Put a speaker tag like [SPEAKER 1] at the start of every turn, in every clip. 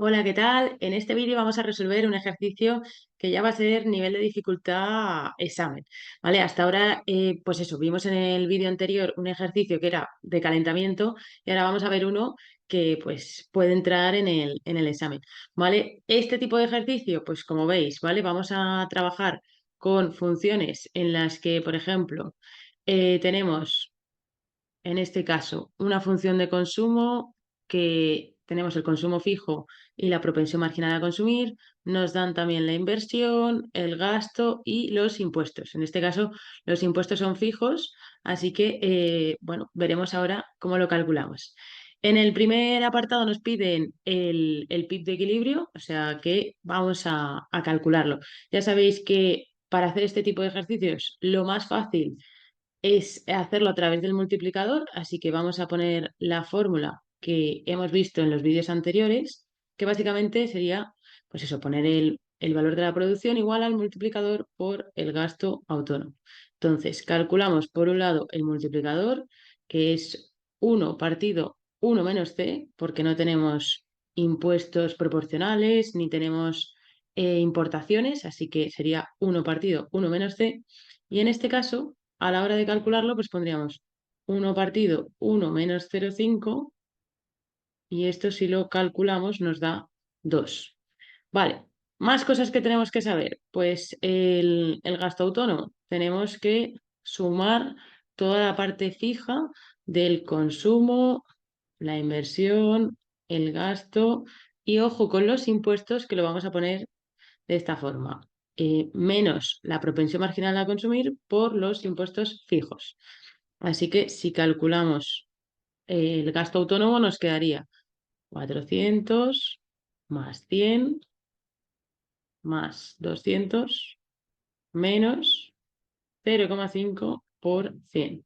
[SPEAKER 1] Hola, ¿qué tal? En este vídeo vamos a resolver un ejercicio que ya va a ser nivel de dificultad examen, ¿vale? Hasta ahora, pues eso, vimos en el vídeo anterior un ejercicio que era de calentamiento y ahora vamos a ver uno que pues puede entrar en el examen, ¿vale? Este tipo de ejercicio, pues como veis, ¿vale? Vamos a trabajar con funciones en las que, por ejemplo, tenemos en este caso, una función de consumo que tenemos el consumo fijo y la propensión marginal a consumir, nos dan también la inversión, el gasto y los impuestos. En este caso, los impuestos son fijos, así que, bueno, veremos ahora cómo lo calculamos. En el primer apartado nos piden el PIB de equilibrio, o sea que vamos a calcularlo. Ya sabéis que para hacer este tipo de ejercicios, lo más fácil es hacerlo a través del multiplicador, así que vamos a poner la fórmula que hemos visto en los vídeos anteriores, que básicamente sería, pues eso, poner el valor de la producción igual al multiplicador por el gasto autónomo. Entonces, calculamos por un lado el multiplicador, que es 1 partido 1 menos c, porque no tenemos impuestos proporcionales ni tenemos importaciones, así que sería 1 partido 1 menos c. Y en este caso, a la hora de calcularlo, pues pondríamos 1 partido 1 menos 0,5 y esto si lo calculamos nos da 2. Vale, más cosas que tenemos que saber. Pues el gasto autónomo. Tenemos que sumar toda la parte fija del consumo, la inversión, el gasto y ojo con los impuestos que lo vamos a poner de esta forma. Menos la propensión marginal a consumir por los impuestos fijos. Así que si calculamos el gasto autónomo nos quedaría 400 más 100 más 200 menos 0,5 por 100.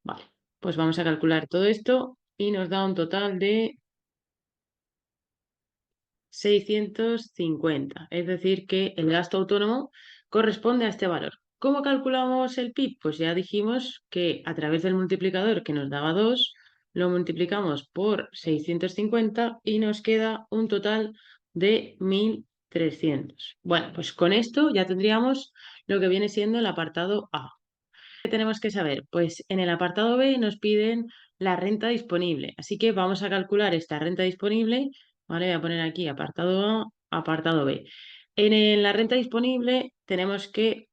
[SPEAKER 1] Vale, pues vamos a calcular todo esto y nos da un total de 650, es decir, que el gasto autónomo corresponde a este valor. ¿Cómo calculamos el PIB? Pues ya dijimos que a través del multiplicador que nos daba 2, lo multiplicamos por 650 y nos queda un total de 1.300. Bueno, pues con esto ya tendríamos lo que viene siendo el apartado A. ¿Qué tenemos que saber? Pues en el apartado B nos piden la renta disponible, así que vamos a calcular esta renta disponible, ¿vale? Voy a poner aquí apartado A, apartado B. La renta disponible tenemos que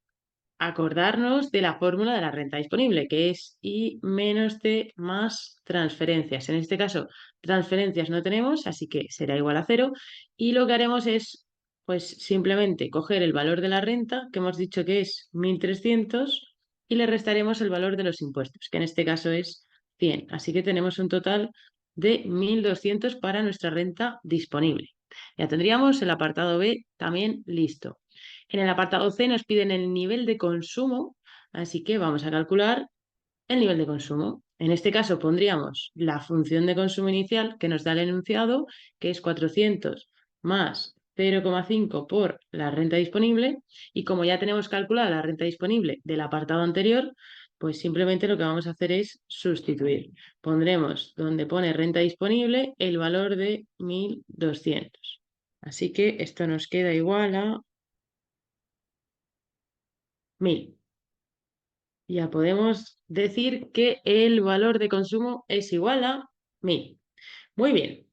[SPEAKER 1] acordarnos de la fórmula de la renta disponible, que es I menos C más transferencias. En este caso, transferencias no tenemos, así que será igual a 0. Y lo que haremos es, pues simplemente coger el valor de la renta, que hemos dicho que es 1.300, y le restaremos el valor de los impuestos, que en este caso es 100. Así que tenemos un total de 1.200 para nuestra renta disponible. Ya tendríamos el apartado B también listo. En el apartado C nos piden el nivel de consumo, así que vamos a calcular el nivel de consumo. En este caso pondríamos la función de consumo inicial que nos da el enunciado, que es 400 más 0,5 por la renta disponible, y como ya tenemos calculada la renta disponible del apartado anterior, pues simplemente lo que vamos a hacer es sustituir. Pondremos donde pone renta disponible el valor de 1.200. Así que esto nos queda igual a 1.000. Ya podemos decir que el valor de consumo es igual a 1.000. Muy bien,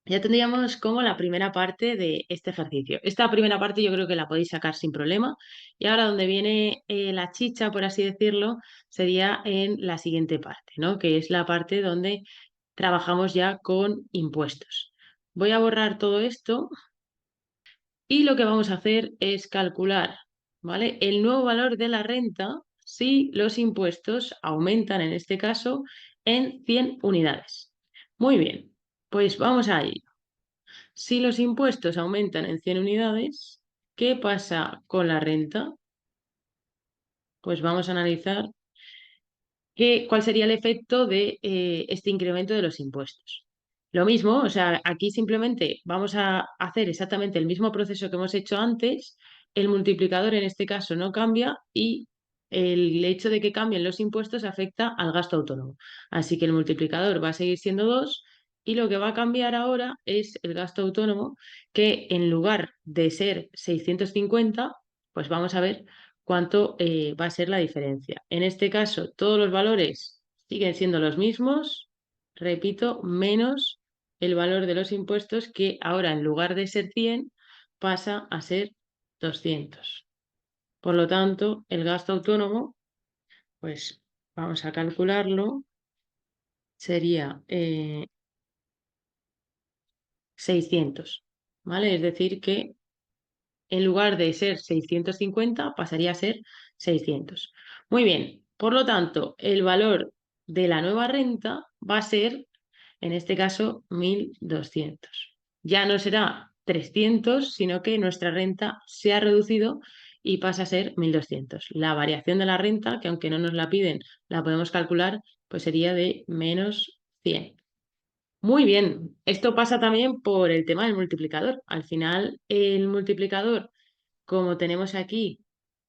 [SPEAKER 1] ya tendríamos como la primera parte de este ejercicio. Esta primera parte yo creo que la podéis sacar sin problema. Y ahora donde viene la chicha, por así decirlo, sería en la siguiente parte, ¿no? Que es la parte donde trabajamos ya con impuestos. Voy a borrar todo esto y lo que vamos a hacer es calcular, ¿vale? El nuevo valor de la renta si los impuestos aumentan, en este caso, en 100 unidades. Muy bien, pues vamos a ello. Si los impuestos aumentan en 100 unidades, ¿qué pasa con la renta? Pues vamos a analizar cuál sería el efecto de este incremento de los impuestos. Lo mismo, o sea, aquí simplemente vamos a hacer exactamente el mismo proceso que hemos hecho antes. El multiplicador en este caso no cambia y el hecho de que cambien los impuestos afecta al gasto autónomo. Así que el multiplicador va a seguir siendo 2 Y lo que va a cambiar ahora es el gasto autónomo, que en lugar de ser 650, pues vamos a ver cuánto va a ser la diferencia. En este caso, todos los valores siguen siendo los mismos, repito, menos el valor de los impuestos, que ahora en lugar de ser 100 pasa a ser 200. Por lo tanto, el gasto autónomo, pues vamos a calcularlo, sería 600, ¿vale? Es decir, que en lugar de ser 650 pasaría a ser 600. Muy bien, por lo tanto, el valor de la nueva renta va a ser, en este caso, 1.200. Ya no será 300, sino que nuestra renta se ha reducido y pasa a ser 1.200. La variación de la renta, que aunque no nos la piden, la podemos calcular, pues sería de menos 100. Muy bien, esto pasa también por el tema del multiplicador. Al final, el multiplicador, como tenemos aquí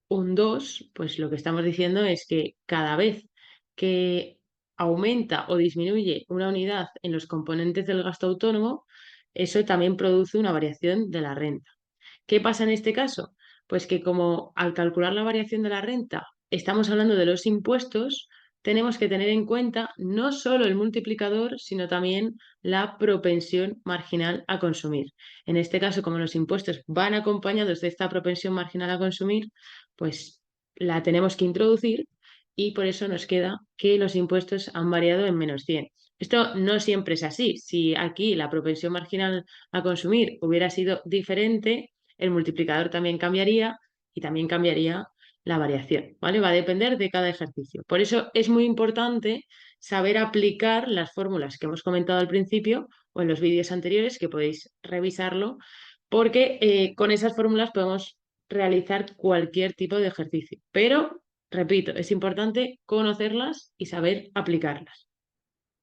[SPEAKER 1] un 2, pues lo que estamos diciendo es que cada vez que aumenta o disminuye una unidad en los componentes del gasto autónomo, eso también produce una variación de la renta. ¿Qué pasa en este caso? Pues que como al calcular la variación de la renta estamos hablando de los impuestos, tenemos que tener en cuenta no solo el multiplicador, sino también la propensión marginal a consumir. En este caso, como los impuestos van acompañados de esta propensión marginal a consumir, pues la tenemos que introducir y por eso nos queda que los impuestos han variado en menos 100. Esto no siempre es así. Si aquí la propensión marginal a consumir hubiera sido diferente, el multiplicador también cambiaría y también cambiaría la variación, ¿vale? Va a depender de cada ejercicio. Por eso es muy importante saber aplicar las fórmulas que hemos comentado al principio o en los vídeos anteriores, que podéis revisarlo, porque con esas fórmulas podemos realizar cualquier tipo de ejercicio. Pero, repito, es importante conocerlas y saber aplicarlas.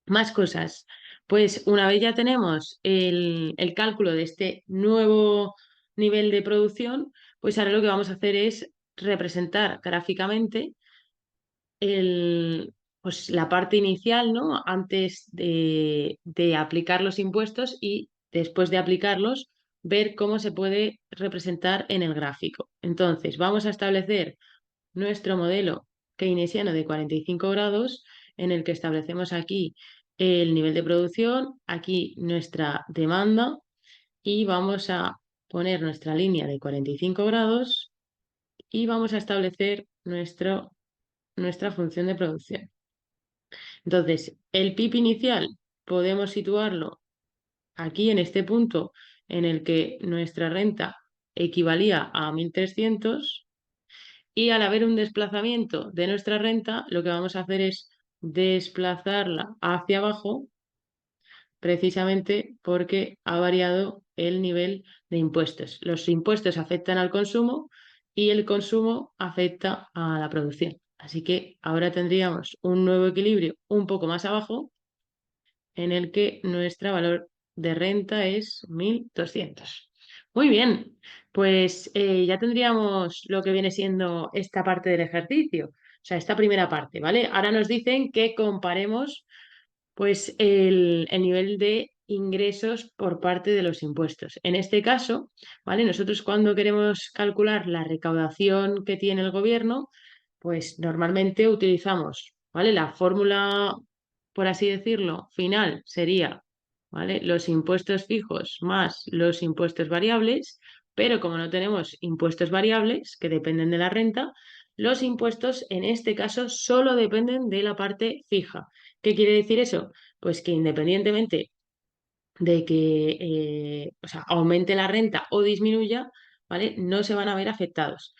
[SPEAKER 1] Más cosas. Pues una vez ya tenemos el cálculo de este nuevo nivel de producción, pues ahora lo que vamos a hacer es representar gráficamente pues la parte inicial, ¿no? Antes de aplicar los impuestos y después de aplicarlos, ver cómo se puede representar en el gráfico. Entonces, vamos a establecer nuestro modelo keynesiano de 45 grados, en el que establecemos aquí el nivel de producción, aquí nuestra demanda, y vamos a poner nuestra línea de 45 grados y vamos a establecer nuestra función de producción. Entonces, el PIB inicial podemos situarlo aquí en este punto en el que nuestra renta equivalía a 1.300. Y al haber un desplazamiento de nuestra renta, lo que vamos a hacer es desplazarla hacia abajo, precisamente porque ha variado el nivel de impuestos. Los impuestos afectan al consumo y el consumo afecta a la producción. Así que ahora tendríamos un nuevo equilibrio un poco más abajo, en el que nuestro valor de renta es 1.200. Muy bien, pues ya tendríamos lo que viene siendo esta parte del ejercicio, o sea, esta primera parte, ¿vale? Ahora nos dicen que comparemos pues el nivel de ingresos por parte de los impuestos. En este caso, ¿vale? Nosotros cuando queremos calcular la recaudación que tiene el gobierno, pues normalmente utilizamos, ¿vale? La fórmula, por así decirlo, final sería, ¿vale? Los impuestos fijos más los impuestos variables, pero como no tenemos impuestos variables que dependen de la renta, los impuestos en este caso solo dependen de la parte fija. ¿Qué quiere decir eso? Pues que independientemente de que o sea, aumente la renta o disminuya, ¿vale? No se van a ver afectados.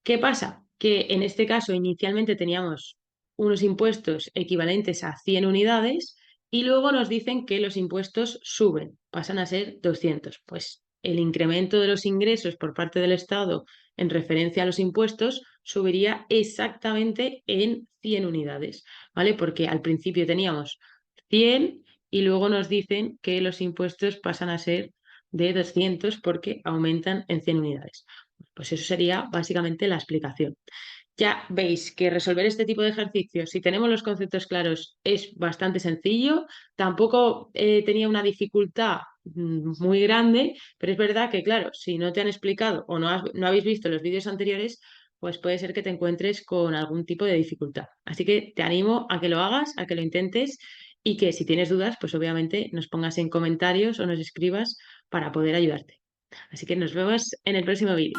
[SPEAKER 1] ¿Qué pasa? Que en este caso inicialmente teníamos unos impuestos equivalentes a 100 unidades y luego nos dicen que los impuestos suben, pasan a ser 200. Pues el incremento de los ingresos por parte del Estado en referencia a los impuestos subiría exactamente en 100 unidades, ¿vale? Porque al principio teníamos 100 y luego nos dicen que los impuestos pasan a ser de 200 porque aumentan en 100 unidades. Pues eso sería básicamente la explicación. Ya veis que resolver este tipo de ejercicios, si tenemos los conceptos claros, es bastante sencillo. Tampoco tenía una dificultad muy grande, pero es verdad que, claro, si no te han explicado o no habéis visto los vídeos anteriores, pues puede ser que te encuentres con algún tipo de dificultad. Así que te animo a que lo hagas, a que lo intentes y que si tienes dudas, pues obviamente nos pongas en comentarios o nos escribas para poder ayudarte. Así que nos vemos en el próximo vídeo.